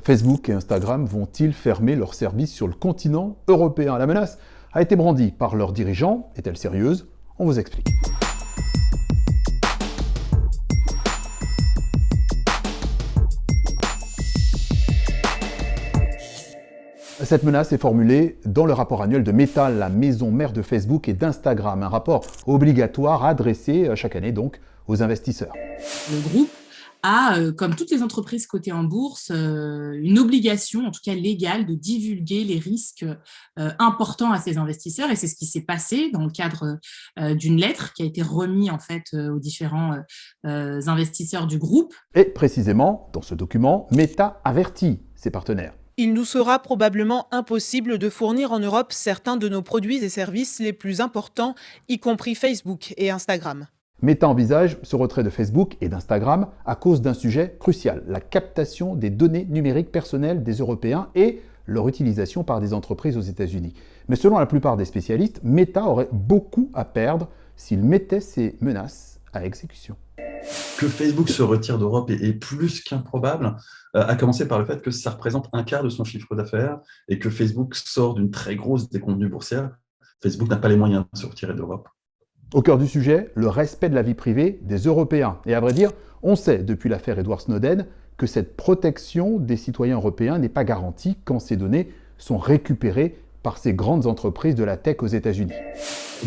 Facebook et Instagram vont-ils fermer leurs services sur le continent européen? La menace a été brandie par leurs dirigeants. Est-elle sérieuse? On vous explique. Cette menace est formulée dans le rapport annuel de Meta, la maison mère de Facebook et d'Instagram, un rapport obligatoire adressé chaque année donc aux investisseurs. Le groupe a, comme toutes les entreprises cotées en bourse, une obligation, en tout cas légale, de divulguer les risques importants à ses investisseurs. Et c'est ce qui s'est passé dans le cadre d'une lettre qui a été remise en fait aux différents investisseurs du groupe. Et précisément, dans ce document, Meta avertit ses partenaires. Il nous sera probablement impossible de fournir en Europe certains de nos produits et services les plus importants, y compris Facebook et Instagram. Meta envisage ce retrait de Facebook et d'Instagram à cause d'un sujet crucial, la captation des données numériques personnelles des Européens et leur utilisation par des entreprises aux États-Unis. Mais selon la plupart des spécialistes, Meta aurait beaucoup à perdre s'il mettait ces menaces à exécution. Que Facebook se retire d'Europe est plus qu'improbable, à commencer par le fait que ça représente un quart de son chiffre d'affaires et que Facebook sort d'une très grosse déconvenue boursière. Facebook n'a pas les moyens de se retirer d'Europe. Au cœur du sujet, le respect de la vie privée des Européens. Et à vrai dire, on sait depuis l'affaire Edward Snowden que cette protection des citoyens européens n'est pas garantie quand ces données sont récupérées par ces grandes entreprises de la tech aux États-Unis.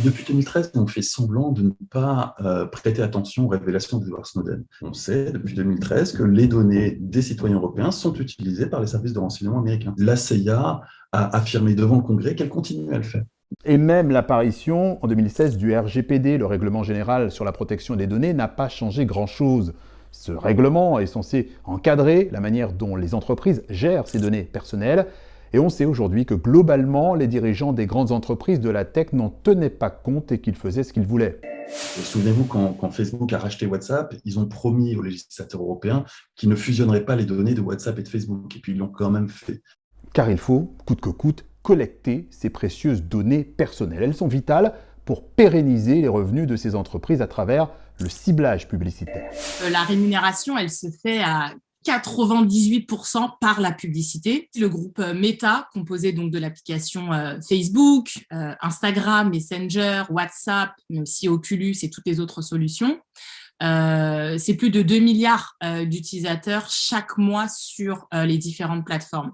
Depuis 2013, on fait semblant de ne pas prêter attention aux révélations d'Edward Snowden. On sait depuis 2013 que les données des citoyens européens sont utilisées par les services de renseignement américains. La CIA a affirmé devant le Congrès qu'elle continue à le faire. Et même l'apparition en 2016 du RGPD, le règlement général sur la protection des données, n'a pas changé grand-chose. Ce règlement est censé encadrer la manière dont les entreprises gèrent ces données personnelles. Et on sait aujourd'hui que globalement, les dirigeants des grandes entreprises de la tech n'en tenaient pas compte et qu'ils faisaient ce qu'ils voulaient. Souvenez-vous, quand Facebook a racheté WhatsApp, ils ont promis aux législateurs européens qu'ils ne fusionneraient pas les données de WhatsApp et de Facebook. Et puis ils l'ont quand même fait. Car il faut, coûte que coûte, collecter ces précieuses données personnelles. Elles sont vitales pour pérenniser les revenus de ces entreprises à travers le ciblage publicitaire. La rémunération, elle se fait à 98% par la publicité. Le groupe Meta, composé donc de l'application Facebook, Instagram, Messenger, WhatsApp, mais aussi Oculus et toutes les autres solutions, c'est plus de 2 milliards d'utilisateurs chaque mois sur les différentes plateformes.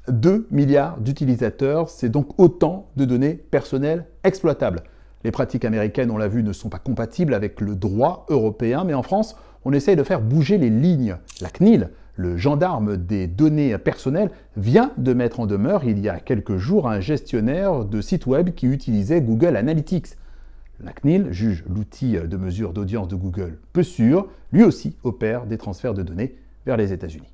2 milliards d'utilisateurs, c'est donc autant de données personnelles exploitables. Les pratiques américaines, on l'a vu, ne sont pas compatibles avec le droit européen, mais en France, on essaye de faire bouger les lignes. La CNIL, le gendarme des données personnelles, vient de mettre en demeure il y a quelques jours un gestionnaire de site web qui utilisait Google Analytics. La CNIL juge l'outil de mesure d'audience de Google peu sûr, lui aussi opère des transferts de données vers les États-Unis.